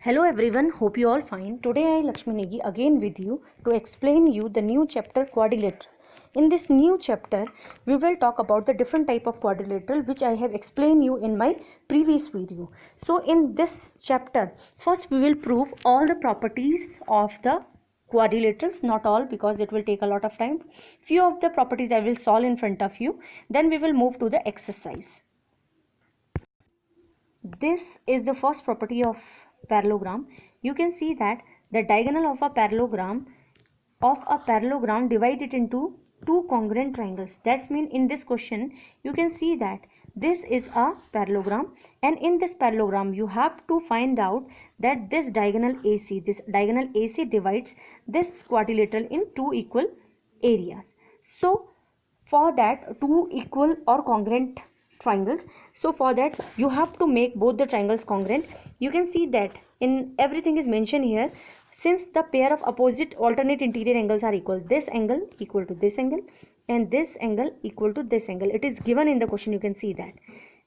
Hello everyone, hope you all fine. Today I Lakshmi Negi again with you to explain you the new chapter quadrilateral. In this new chapter we will talk about the different type of quadrilateral which I have explained you in my previous video. So in this chapter first we will prove all the properties of the quadrilaterals, not all because it will take a lot of time. Few of the properties I will solve in front of you, then we will move to the exercise. This is the first property of parallelogram. You can see that the diagonal of a parallelogram divided into two congruent triangles. That's mean in this question you can see that this is a parallelogram, and in this parallelogram you have to find out that this diagonal AC divides this quadrilateral in two equal areas. So for that two equal or congruent triangles, so for that you have to make both the triangles congruent. You can see that in everything is mentioned here. Since the pair of opposite alternate interior angles are equal, this angle equal to this angle and this angle equal to this angle, it is given in the question. You can see that,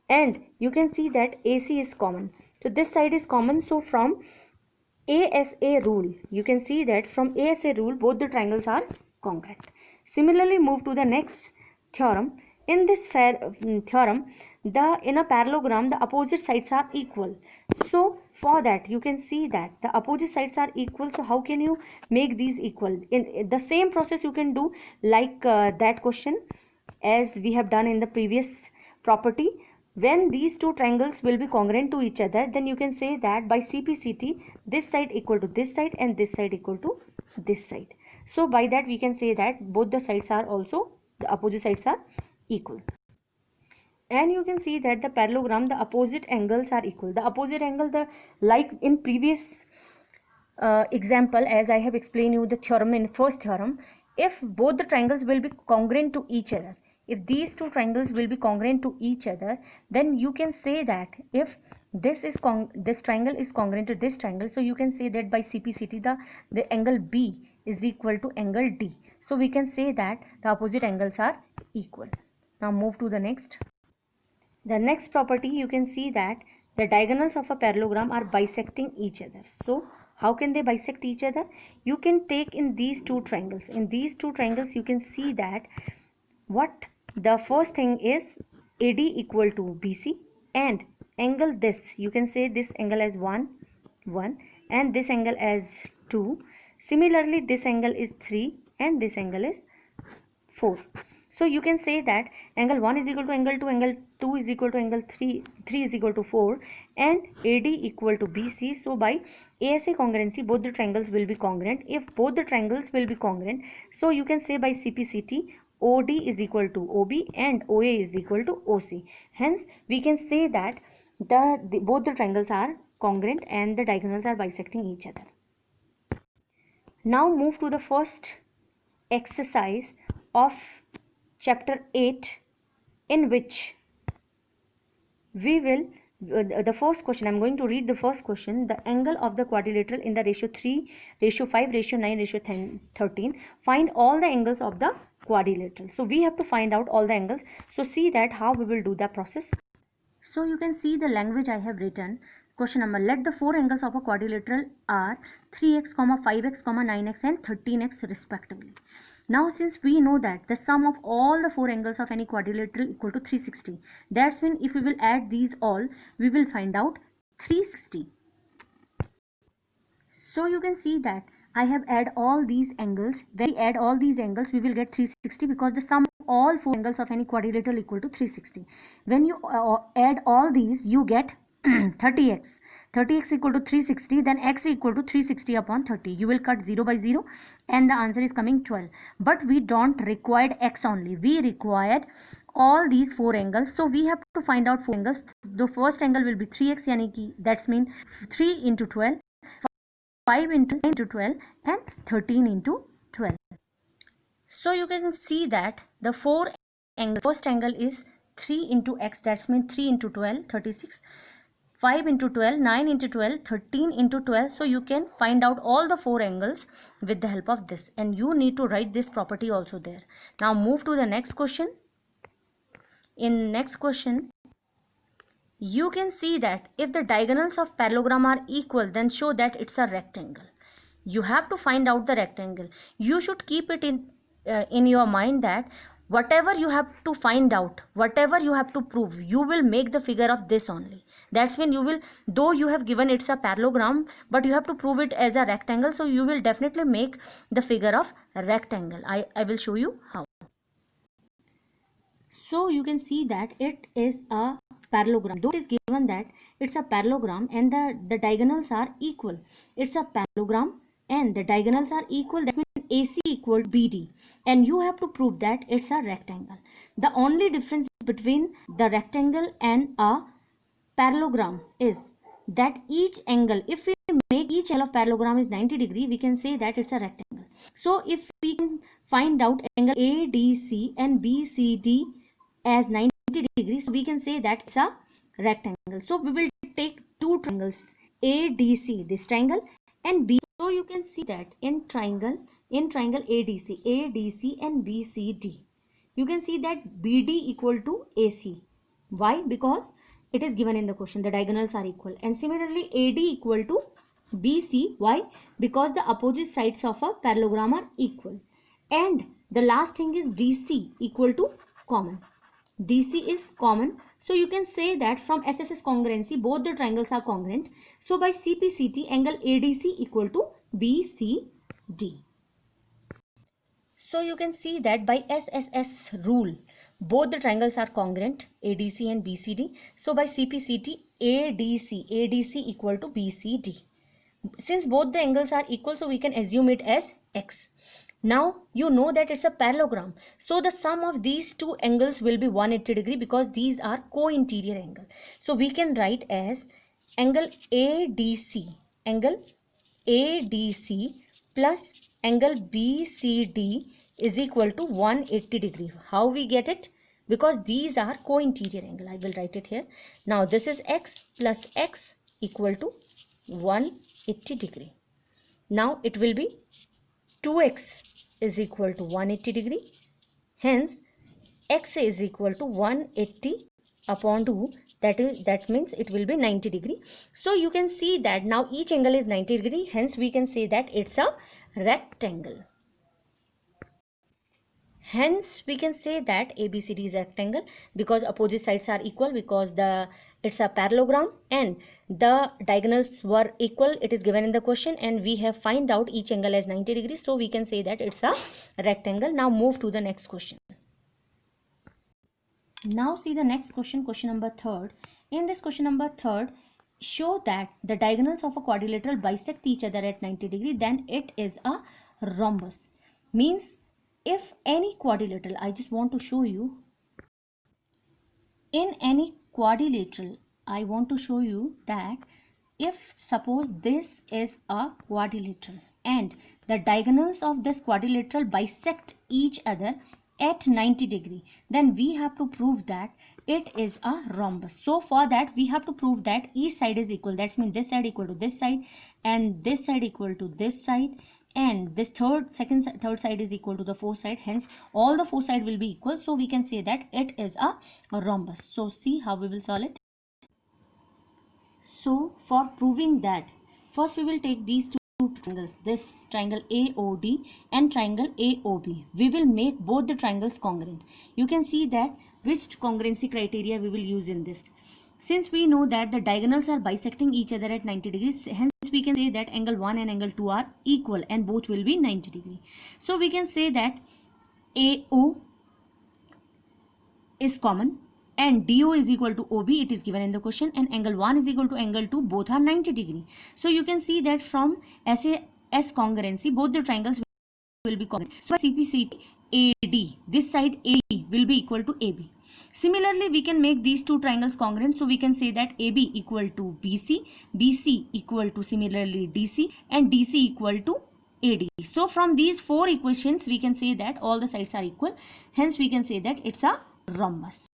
and you can see that AC is common, so this side is common. So from ASA rule you can see that from ASA rule both the triangles are congruent. Similarly, move to the next theorem. In this theorem, in a parallelogram the opposite sides are equal. So for that you can see that the opposite sides are equal. So how can you make these equal? In the same process you can do like that question as we have done in the previous property. When these two triangles will be congruent to each other, then you can say that by CPCT this side equal to this side and this side equal to this side. So by that we can say that both the sides are also, the opposite sides are equal. And you can see that the parallelogram the opposite angles are equal. The opposite angle, the like in previous example as I have explained you the theorem in first theorem, if both the triangles will be congruent to each other, if these two triangles will be congruent to each other, then you can say that if this triangle is congruent to this triangle, so you can say that by CPCT the angle B is equal to angle D. So we can say that the opposite angles are equal. Now move to the next. The next property, you can see that the diagonals of a parallelogram are bisecting each other. So how can they bisect each other? You can take in these two triangles. In these two triangles you can see that what the first thing is AD equal to BC, and angle this, you can say this angle as 1 and this angle as 2. Similarly this angle is 3 and this angle is 4. So you can say that angle 1 is equal to angle 2, angle 2 is equal to angle 3, 3 is equal to 4, and AD equal to BC. So by ASA congruency both the triangles will be congruent. If both the triangles will be congruent, so you can say by CPCT OD is equal to OB and OA is equal to OC. Hence we can say that both the triangles are congruent and the diagonals are bisecting each other. Now move to the first exercise of chapter 8, in which we will the first question, I'm going to read the first question. The angle of the quadrilateral in the ratio 3, ratio 5, ratio 9, ratio 13. Find all the angles of the quadrilateral. So we have to find out all the angles. So see that how we will do the process. So you can see the language I have written. Question number, let the four angles of a quadrilateral are 3x, 5x, 9x and 13x respectively. Now since we know that the sum of all the four angles of any quadrilateral equal to 360, that's mean if we will add these all, we will find out 360. So you can see that I have add all these angles. When we add all these angles, we will get 360 because the sum of all four angles of any quadrilateral equal to 360. When you add all these, you get 30x. 30x equal to 360, then x equal to 360 upon 30. You will cut 0 by 0 and the answer is coming 12. But we don't require x only. We required all these four angles. So we have to find out four angles. The first angle will be 3x, yani ki that's mean 3 into 12. 5 into 12 and 13 into 12. So you can see that the four angle, first angle is 3 into x, that's means 3 into 12, 36. 5 into 12, 9 into 12, 13 into 12. So you can find out all the four angles with the help of this, and you need to write this property also there. Now move to the next question. In next question You can see that if the diagonals of parallelogram are equal, then show that it's a rectangle. You have to find out the rectangle. You should keep it in your mind that whatever you have to find out, whatever you have to prove, you will make the figure of this only. That's when you will, though you have given it's a parallelogram, but you have to prove it as a rectangle, so you will definitely make the figure of rectangle. I will show you how. So you can see that it is a parallelogram. Though it is given that it's a parallelogram and the diagonals are equal. It's a parallelogram and the diagonals are equal. That means AC equal to BD. And you have to prove that it's a rectangle. The only difference between the rectangle and a parallelogram is that each angle, if we make each angle of parallelogram is 90 degree, we can say that it's a rectangle. So if we can find out angle ADC and BCD as 90 degrees, so we can say that it's a rectangle. So we will take two triangles, ADC, this triangle, and B. So you can see that in triangle ADC and BCD, you can see that BD equal to AC. Why? Because it is given in the question, the diagonals are equal. And similarly AD equal to BC. Why? Because the opposite sides of a parallelogram are equal. And the last thing is DC equal to common. DC is common. So you can say that from SSS congruency, both the triangles are congruent. So by CPCT, angle ADC equal to BCD. So you can see that by SSS rule, both the triangles are congruent, ADC and BCD. So by CPCT, ADC equal to BCD. Since both the angles are equal, so we can assume it as X. Now you know that it's a parallelogram. So the sum of these two angles will be 180 degree because these are co-interior angle. So we can write as angle ADC plus angle BCD is equal to 180 degree. How we get it? Because these are co-interior angle. I will write it here. Now this is X plus X equal to 180 degree. Now it will be 2x is equal to 180 degree. Hence x is equal to 180 upon 2. That means it will be 90 degree. So you can see that now each angle is 90 degree. Hence we can say that it's a rectangle. Hence we can say that ABCD is a rectangle because opposite sides are equal, because it's a parallelogram and the diagonals were equal. It is given in the question and we have find out each angle as 90 degrees. So we can say that it's a rectangle. Now move to the next question. Now see the next question, question number 3rd. In this question number 3rd, show that the diagonals of a quadrilateral bisect each other at 90 degree, then it is a rhombus. Means if any quadrilateral, I just want to show you, in any quadrilateral, I want to show you that if suppose this is a quadrilateral and the diagonals of this quadrilateral bisect each other at 90 degree, then we have to prove that it is a rhombus. So for that we have to prove that each side is equal. That means this side equal to this side and this side equal to this side, and this third side is equal to the fourth side. Hence all the four sides will be equal. So we can say that it is a rhombus. So see how we will solve it. So for proving that, first we will take these two triangles, this triangle AOD and triangle AOB. We will make both the triangles congruent. You can see that which congruency criteria we will use in this. Since we know that the diagonals are bisecting each other at 90 degrees, hence we can say that angle 1 and angle 2 are equal and both will be 90 degree. So we can say that AO is common and DO is equal to OB, it is given in the question, and angle 1 is equal to angle 2, both are 90 degree. So you can see that from SAS congruency, both the triangles will be congruent. So CPCT AD, this side AE will be equal to AB. Similarly, we can make these two triangles congruent. So we can say that AB equal to BC, BC equal to similarly DC, and DC equal to AD. So from these four equations, we can say that all the sides are equal. Hence we can say that it's a rhombus.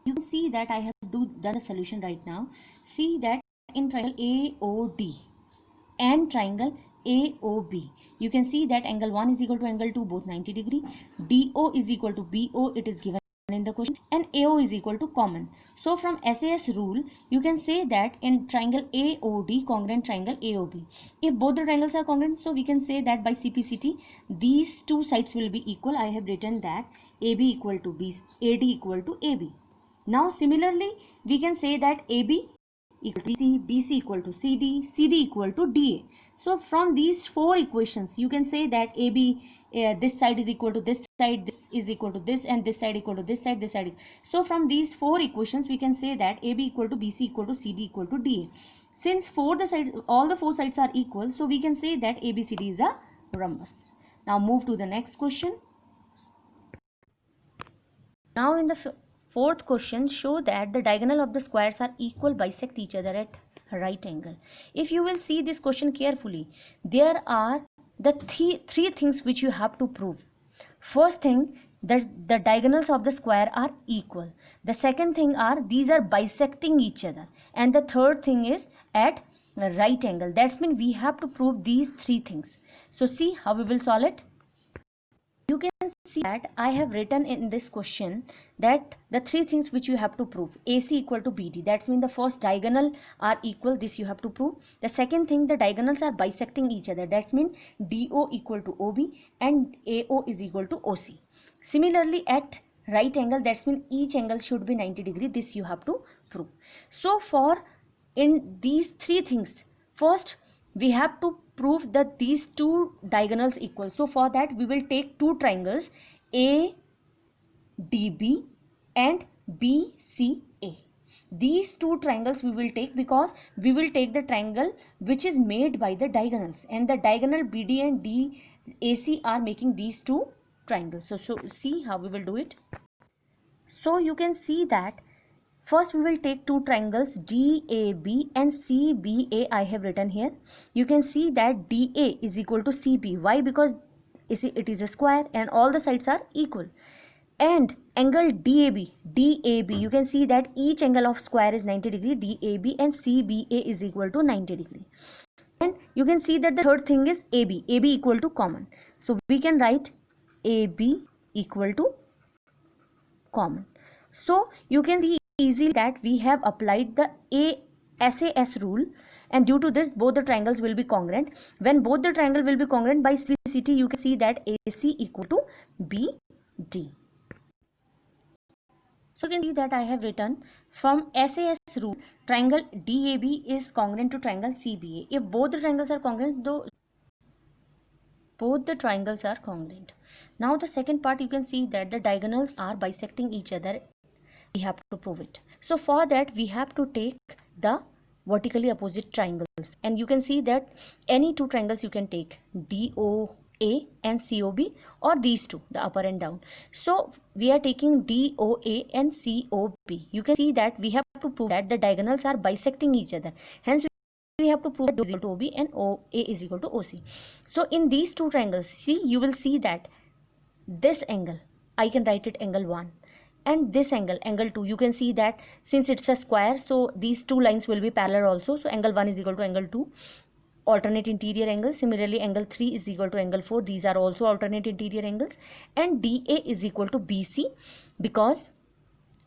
You can see that I have done the solution right now. See that in triangle AOD and triangle AOB, you can see that angle 1 is equal to angle 2, both 90 degree. DO is equal to BO, it is given in the question, and AO is equal to common. So from SAS rule, you can say that in triangle AOD, congruent triangle AOB, if both the triangles are congruent, so we can say that by CPCT, these two sides will be equal. I have written that AB equal to B, AD equal to AB. Now similarly, we can say that AB equal to BC, BC equal to CD, CD equal to DA. So from these four equations, you can say that AB, this side is equal to this side, this is equal to this, and this side equal to this side, this side. So from these four equations, we can say that AB equal to BC equal to CD equal to DA. Since all the four sides are equal, so we can say that ABCD is a rhombus. Now move to the next question. Now in the fourth question, show that the diagonal of the squares are equal, bisect each other at right angle. If you will see this question carefully, there are the three things which you have to prove. First thing, that the diagonals of the square are equal. The second thing are these are bisecting each other, and the third thing is at right angle. That's mean we have to prove these three things. So see how we will solve it. You can see that I have written in this question that the three things which you have to prove: AC equal to BD, that's mean the first diagonal are equal, this you have to prove. The second thing, the diagonals are bisecting each other, that's mean DO equal to OB and AO is equal to OC. Similarly at right angle, that's mean each angle should be 90 degree, this you have to prove. So for in these three things, first we have to prove that these two diagonals equal. So for that we will take two triangles ADB and BCA. These two triangles we will take because we will take the triangle which is made by the diagonals, and the diagonal BD and DAC are making these two triangles. So see how we will do it. So you can see that first we will take two triangles DAB and CBA. I have written here. You can see that DA is equal to CB. Why? Because it is a square and all the sides are equal. And angle DAB, you can see that each angle of square is 90 degree, DAB, and CBA is equal to 90 degree. And you can see that the third thing is AB equal to common. So we can write AB equal to common. So you can see easily that we have applied the SAS rule, and due to this both the triangles will be congruent. When both the triangle will be congruent, by CPCT you can see that AC equal to BD. So you can see that I have written from SAS rule, triangle DAB is congruent to triangle CBA. If both the triangles are congruent, both the triangles are congruent. Now the second part, you can see that the diagonals are bisecting each other. We have to prove it. So for that we have to take the vertically opposite triangles, and you can see that any two triangles you can take, DOA and COB, or these two, the upper and down. So we are taking DOA and COB. You can see that we have to prove that the diagonals are bisecting each other. Hence we have to prove that DO is equal to OB and OA is equal to OC. So in these two triangles, see, you will see that this angle, I can write it angle 1, and this angle 2. You can see that since it's a square, so these two lines will be parallel also. So angle 1 is equal to angle 2, alternate interior angles. Similarly angle 3 is equal to angle 4. These are also alternate interior angles. And DA is equal to BC because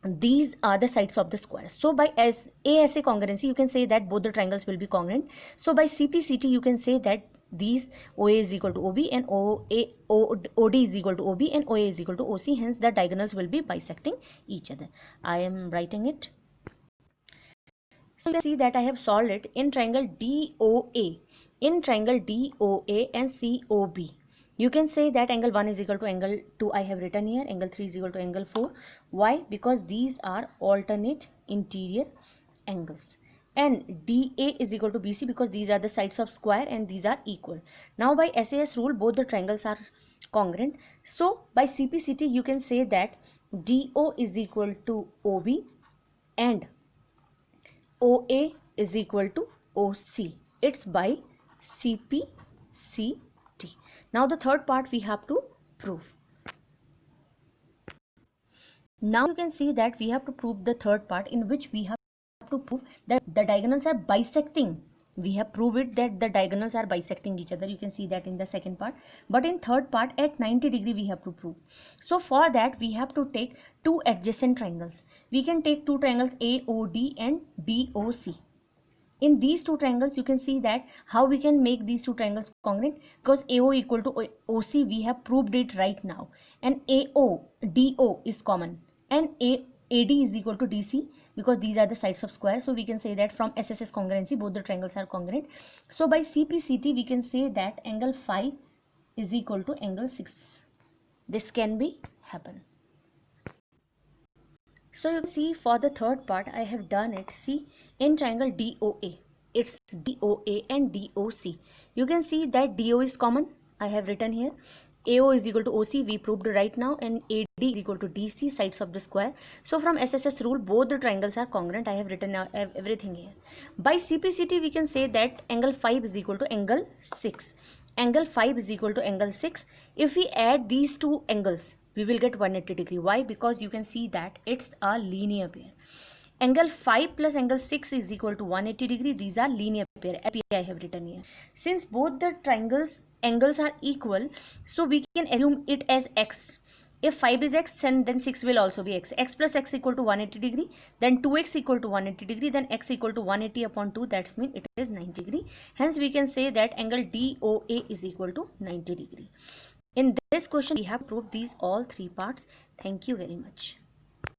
these are the sides of the square. So by ASA congruency, you can say that both the triangles will be congruent. So by CPCT, you can say that these OA is equal to OB and OD is equal to OB and OA is equal to OC. Hence the diagonals will be bisecting each other. I am writing it. So you can see that I have solved it in triangle DOA. In triangle DOA and COB, you can say that angle 1 is equal to angle 2. I have written here. Angle 3 is equal to angle 4. Why? Because these are alternate interior angles. And DA is equal to BC because these are the sides of square and these are equal. Now by SAS rule, both the triangles are congruent. So by CPCT, you can say that DO is equal to OB and OA is equal to OC. It's by CPCT. Now the third part we have to prove. Now you can see that we have to prove the third part, in which we have to prove that the diagonals are bisecting we have proved it that the diagonals are bisecting each other. You can see that in the second part, but in third part at 90 degree we have to prove. So for that we have to take two adjacent triangles. We can take two triangles AOD and DOC. In these two triangles you can see that how we can make these two triangles congruent, because AO equal to OC we have proved it right now, and AO is common, and AD is equal to DC because these are the sides of square. So we can say that from SSS congruency both the triangles are congruent. So by CPCT we can say that angle phi is equal to angle 6. This can be happen. So you see for the third part I have done it. See, in triangle DOA, it's DOA and DOC. You can see that DO is common. I have written here. AO is equal to OC, we proved right now, and AD is equal to DC, sides of the square. So from SSS rule, both the triangles are congruent. I have written everything here. By CPCT, we can say that angle 5 is equal to angle 6. Angle 5 is equal to angle 6. If we add these two angles, we will get 180 degree. Why? Because you can see that it's a linear pair. Angle 5 plus angle 6 is equal to 180 degree. These are linear pair. I have written here. Since both the triangles angles are equal, so we can assume it as x. If 5 is x, then 6 will also be x. X plus x equal to 180 degree. Then 2x equal to 180 degree. Then x equal to 180 upon 2. That means it is 90 degree. Hence we can say that angle DOA is equal to 90 degree. In this question, we have proved these all three parts. Thank you very much.